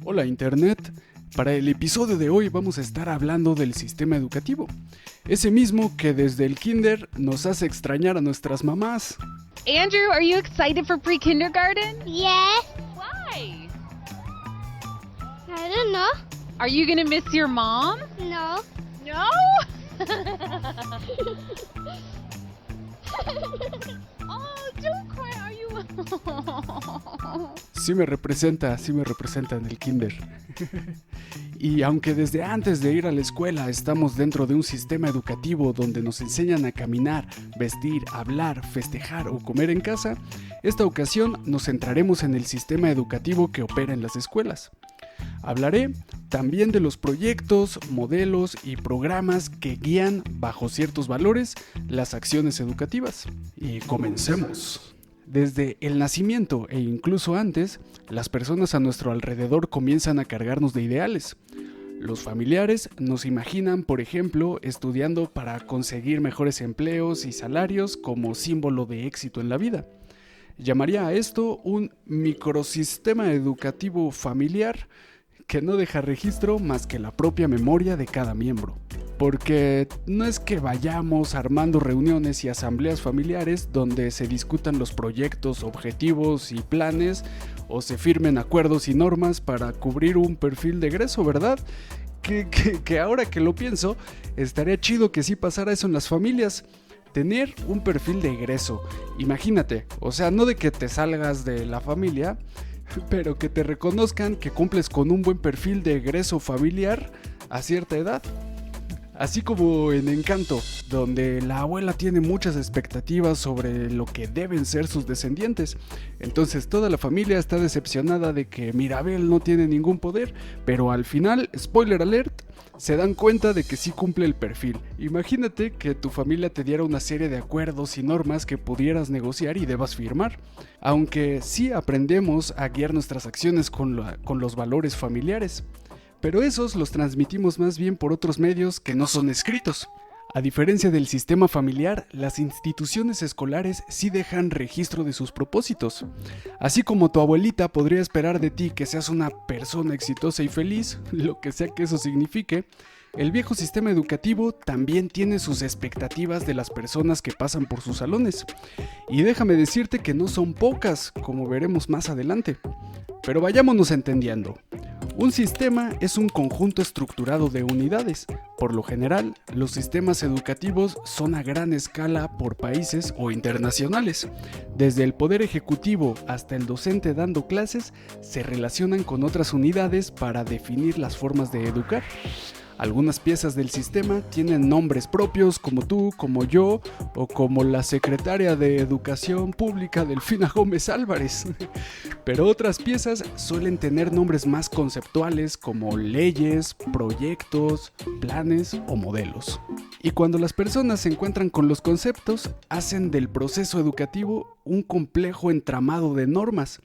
Hola Internet, para el episodio de hoy vamos a estar hablando del sistema educativo, ese mismo que desde el kinder nos hace extrañar a nuestras mamás. Andrew, are you excited for pre-kindergarten? Yes. Why? I don't know. Are you gonna miss your mom? No. No? Oh, don't cry, are you? Sí me representa en el kinder. Y aunque desde antes de ir a la escuela estamos dentro de un sistema educativo donde nos enseñan a caminar, vestir, hablar, festejar o comer en casa, esta ocasión nos centraremos en el sistema educativo que opera en las escuelas. Hablaré también de los proyectos, modelos y programas que guían, bajo ciertos valores, las acciones educativas. Y comencemos. Desde el nacimiento e incluso antes, las personas a nuestro alrededor comienzan a cargarnos de ideales. Los familiares nos imaginan, por ejemplo, estudiando para conseguir mejores empleos y salarios como símbolo de éxito en la vida. Llamaría a esto un microsistema educativo familiar que no deja registro más que la propia memoria de cada miembro. Porque no es que vayamos armando reuniones y asambleas familiares donde se discutan los proyectos, objetivos y planes o se firmen acuerdos y normas para cubrir un perfil de egreso, ¿verdad? Que ahora que lo pienso, estaría chido que sí pasara eso en las familias. Tener un perfil de egreso. Imagínate, o sea, no de que te salgas de la familia, pero que te reconozcan que cumples con un buen perfil de egreso familiar a cierta edad. Así como en Encanto, donde la abuela tiene muchas expectativas sobre lo que deben ser sus descendientes. Entonces toda la familia está decepcionada de que Mirabel no tiene ningún poder, pero al final, spoiler alert, se dan cuenta de que sí cumple el perfil. Imagínate que tu familia te diera una serie de acuerdos y normas que pudieras negociar y debas firmar. Aunque sí aprendemos a guiar nuestras acciones con los valores familiares. Pero esos los transmitimos más bien por otros medios que no son escritos. A diferencia del sistema familiar, las instituciones escolares sí dejan registro de sus propósitos. Así como tu abuelita podría esperar de ti que seas una persona exitosa y feliz, lo que sea que eso signifique, el viejo sistema educativo también tiene sus expectativas de las personas que pasan por sus salones. Y déjame decirte que no son pocas, como veremos más adelante. Pero vayámonos entendiendo. Un sistema es un conjunto estructurado de unidades. Por lo general, los sistemas educativos son a gran escala por países o internacionales. Desde el poder ejecutivo hasta el docente dando clases, se relacionan con otras unidades para definir las formas de educar. Algunas piezas del sistema tienen nombres propios como tú, como yo o como la secretaria de Educación Pública Delfina Gómez Álvarez. Pero otras piezas suelen tener nombres más conceptuales como leyes, proyectos, planes o modelos. Y cuando las personas se encuentran con los conceptos, hacen del proceso educativo un complejo entramado de normas,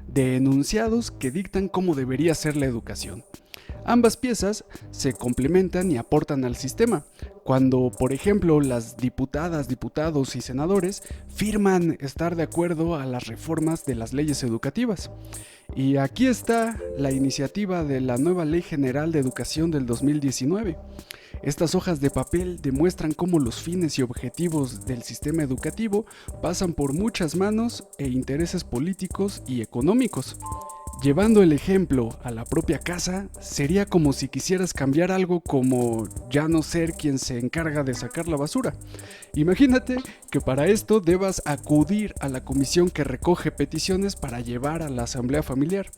de enunciados que dictan cómo debería ser la educación. Ambas piezas se complementan y aportan al sistema. Cuando, por ejemplo, las diputadas, diputados y senadores firman estar de acuerdo a las reformas de las leyes educativas. Y aquí está la iniciativa de la nueva Ley General de Educación del 2019. Estas hojas de papel demuestran cómo los fines y objetivos del sistema educativo pasan por muchas manos e intereses políticos y económicos. Llevando el ejemplo a la propia casa, sería como si quisieras cambiar algo como ya no ser quien se encarga de sacar la basura. Imagínate que para esto debas acudir a la comisión que recoge peticiones para llevar a la asamblea familiar.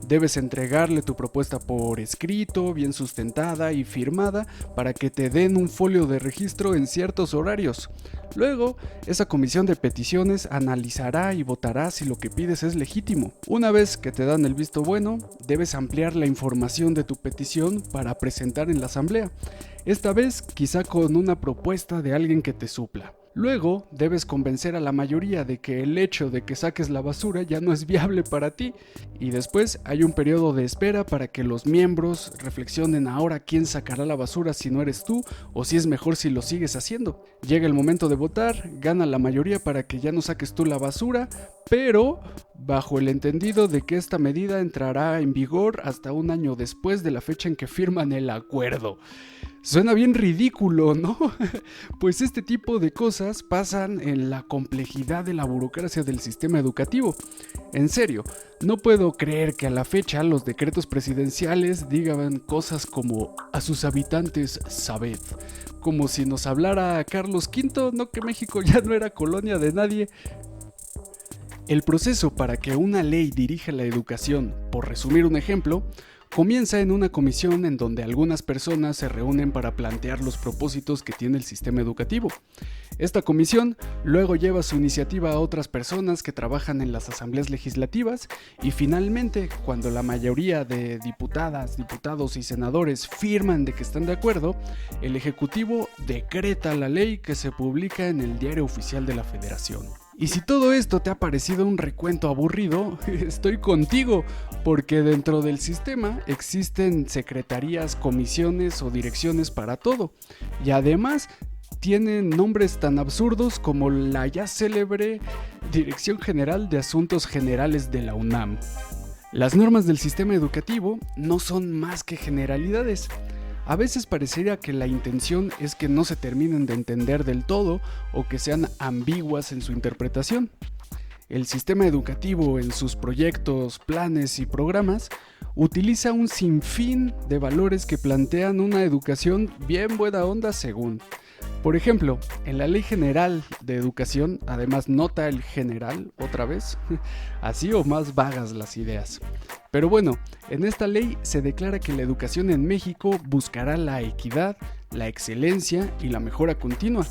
Debes entregarle tu propuesta por escrito, bien sustentada y firmada para que te den un folio de registro en ciertos horarios. Luego, esa comisión de peticiones analizará y votará si lo que pides es legítimo. Una vez que te dan el visto bueno, debes ampliar la información de tu petición para presentar en la asamblea. Esta vez, quizá con una propuesta de alguien que te supla. Luego, debes convencer a la mayoría de que el hecho de que saques la basura ya no es viable para ti. Y después hay un periodo de espera para que los miembros reflexionen ahora quién sacará la basura si no eres tú o si es mejor si lo sigues haciendo. Llega el momento de votar, gana la mayoría para que ya no saques tú la basura, pero bajo el entendido de que esta medida entrará en vigor hasta un año después de la fecha en que firman el acuerdo. Suena bien ridículo, ¿no? Pues este tipo de cosas pasan en la complejidad de la burocracia del sistema educativo. En serio, no puedo creer que a la fecha los decretos presidenciales digan cosas como a sus habitantes sabed, como si nos hablara Carlos V, no, que México ya no era colonia de nadie. El proceso para que una ley dirija la educación, por resumir un ejemplo, comienza en una comisión en donde algunas personas se reúnen para plantear los propósitos que tiene el sistema educativo. Esta comisión luego lleva su iniciativa a otras personas que trabajan en las asambleas legislativas y finalmente, cuando la mayoría de diputadas, diputados y senadores firman de que están de acuerdo, el Ejecutivo decreta la ley que se publica en el Diario Oficial de la Federación. Y si todo esto te ha parecido un recuento aburrido, estoy contigo, porque dentro del sistema existen secretarías, comisiones o direcciones para todo. Y además tienen nombres tan absurdos como la ya célebre Dirección General de Asuntos Generales de la UNAM. Las normas del sistema educativo no son más que generalidades. A veces parecería que la intención es que no se terminen de entender del todo o que sean ambiguas en su interpretación. El sistema educativo en sus proyectos, planes y programas utiliza un sinfín de valores que plantean una educación bien buena onda según. Por ejemplo, en la Ley General de Educación, además nota el general otra vez, así o más vagas las ideas. Pero bueno, en esta ley se declara que la educación en México buscará la equidad, la excelencia y la mejora continua.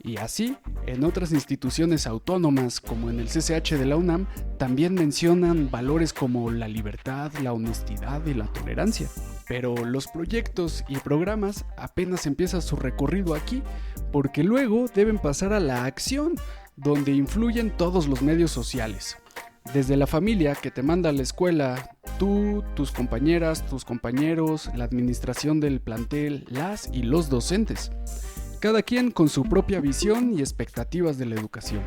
Y así, en otras instituciones autónomas, como en el CCH de la UNAM, también mencionan valores como la libertad, la honestidad y la tolerancia. Pero los proyectos y programas apenas empiezan su recorrido aquí, porque luego deben pasar a la acción, donde influyen todos los medios sociales. Desde la familia que te manda a la escuela, tú, tus compañeras, tus compañeros, la administración del plantel, las y los docentes. Cada quien con su propia visión y expectativas de la educación.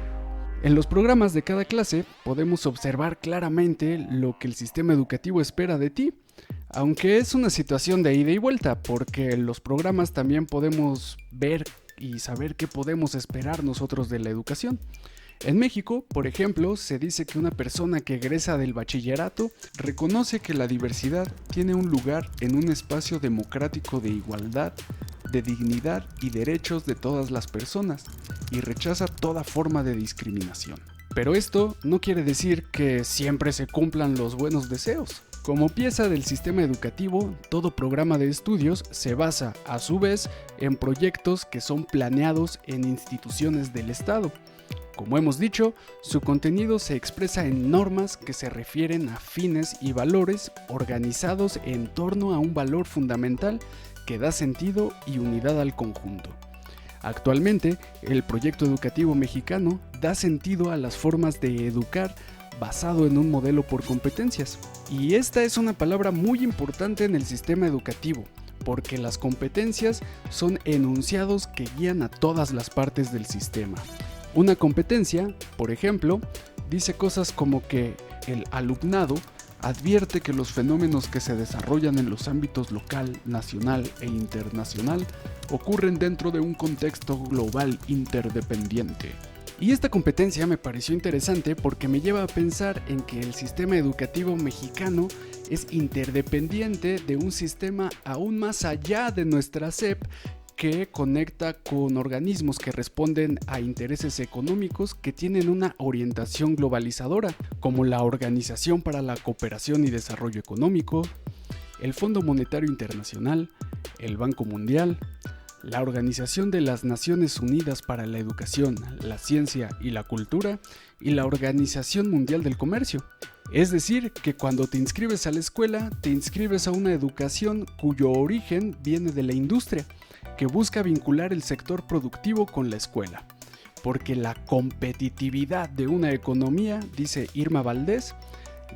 En los programas de cada clase podemos observar claramente lo que el sistema educativo espera de ti, aunque es una situación de ida y vuelta, porque en los programas también podemos ver y saber qué podemos esperar nosotros de la educación. En México, por ejemplo, se dice que una persona que egresa del bachillerato reconoce que la diversidad tiene un lugar en un espacio democrático de igualdad, de dignidad y derechos de todas las personas y rechaza toda forma de discriminación. Pero esto no quiere decir que siempre se cumplan los buenos deseos. Como pieza del sistema educativo, todo programa de estudios se basa, a su vez, en proyectos que son planeados en instituciones del Estado. Como hemos dicho, su contenido se expresa en normas que se refieren a fines y valores organizados en torno a un valor fundamental que da sentido y unidad al conjunto. Actualmente, el proyecto educativo mexicano da sentido a las formas de educar basado en un modelo por competencias. Y esta es una palabra muy importante en el sistema educativo, porque las competencias son enunciados que guían a todas las partes del sistema. Una competencia, por ejemplo, dice cosas como que el alumnado advierte que los fenómenos que se desarrollan en los ámbitos local, nacional e internacional ocurren dentro de un contexto global interdependiente. Y esta competencia me pareció interesante porque me lleva a pensar en que el sistema educativo mexicano es interdependiente de un sistema aún más allá de nuestra SEP, que conecta con organismos que responden a intereses económicos que tienen una orientación globalizadora, como la Organización para la Cooperación y Desarrollo Económico, el Fondo Monetario Internacional, el Banco Mundial, la Organización de las Naciones Unidas para la Educación, la Ciencia y la Cultura y la Organización Mundial del Comercio. Es decir, que cuando te inscribes a la escuela, te inscribes a una educación cuyo origen viene de la industria, que busca vincular el sector productivo con la escuela. Porque la competitividad de una economía, dice Irma Valdés,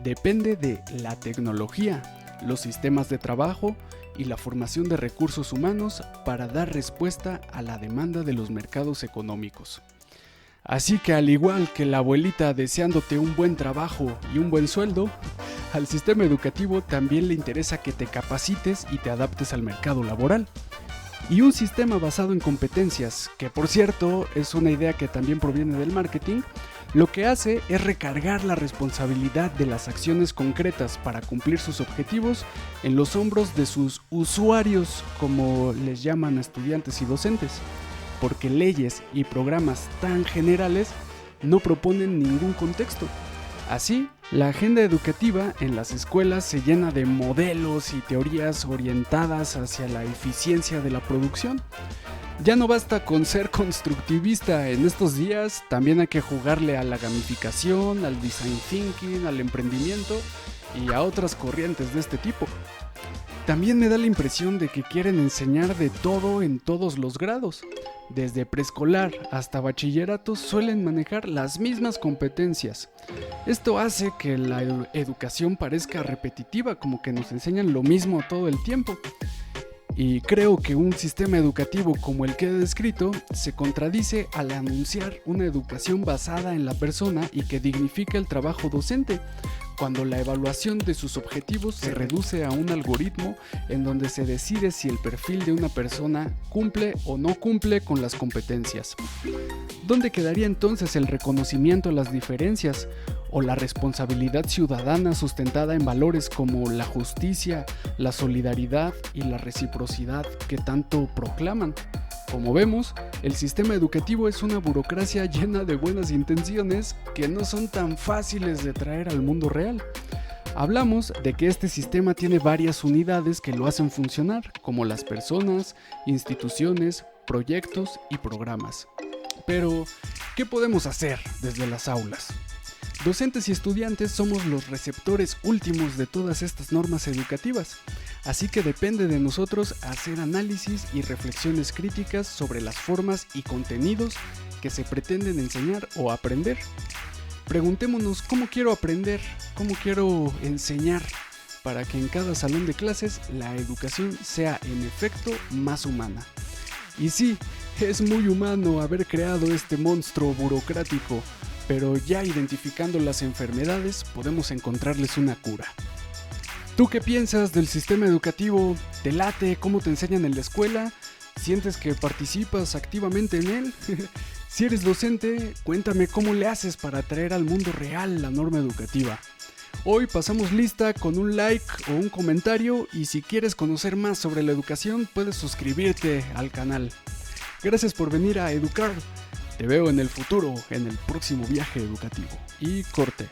depende de la tecnología, los sistemas de trabajo y la formación de recursos humanos para dar respuesta a la demanda de los mercados económicos. Así que al igual que la abuelita deseándote un buen trabajo y un buen sueldo, al sistema educativo también le interesa que te capacites y te adaptes al mercado laboral. Y un sistema basado en competencias, que por cierto es una idea que también proviene del marketing, lo que hace es recargar la responsabilidad de las acciones concretas para cumplir sus objetivos en los hombros de sus usuarios, como les llaman a estudiantes y docentes, porque leyes y programas tan generales no proponen ningún contexto. Así, la agenda educativa en las escuelas se llena de modelos y teorías orientadas hacia la eficiencia de la producción. Ya no basta con ser constructivista en estos días, también hay que jugarle a la gamificación, al design thinking, al emprendimiento y a otras corrientes de este tipo. También me da la impresión de que quieren enseñar de todo en todos los grados. Desde preescolar hasta bachillerato suelen manejar las mismas competencias. Esto hace que la educación parezca repetitiva, como que nos enseñan lo mismo todo el tiempo. Y creo que un sistema educativo como el que he descrito se contradice al anunciar una educación basada en la persona y que dignifica el trabajo docente, cuando la evaluación de sus objetivos se reduce a un algoritmo en donde se decide si el perfil de una persona cumple o no cumple con las competencias. ¿Dónde quedaría entonces el reconocimiento a las diferencias o la responsabilidad ciudadana sustentada en valores como la justicia, la solidaridad y la reciprocidad que tanto proclaman? Como vemos, el sistema educativo es una burocracia llena de buenas intenciones que no son tan fáciles de traer al mundo real. Hablamos de que este sistema tiene varias unidades que lo hacen funcionar, como las personas, instituciones, proyectos y programas. Pero, ¿qué podemos hacer desde las aulas? Docentes y estudiantes somos los receptores últimos de todas estas normas educativas, así que depende de nosotros hacer análisis y reflexiones críticas sobre las formas y contenidos que se pretenden enseñar o aprender. Preguntémonos cómo quiero aprender, cómo quiero enseñar, para que en cada salón de clases la educación sea en efecto más humana. Y sí, es muy humano haber creado este monstruo burocrático, pero ya identificando las enfermedades podemos encontrarles una cura. ¿Tú qué piensas del sistema educativo? ¿Te late cómo te enseñan en la escuela? ¿Sientes que participas activamente en él? Si eres docente, cuéntame cómo le haces para traer al mundo real la norma educativa. Hoy pasamos lista con un like o un comentario y si quieres conocer más sobre la educación puedes suscribirte al canal. Gracias por venir a educar. Te veo en el futuro, en el próximo viaje educativo. Y corte.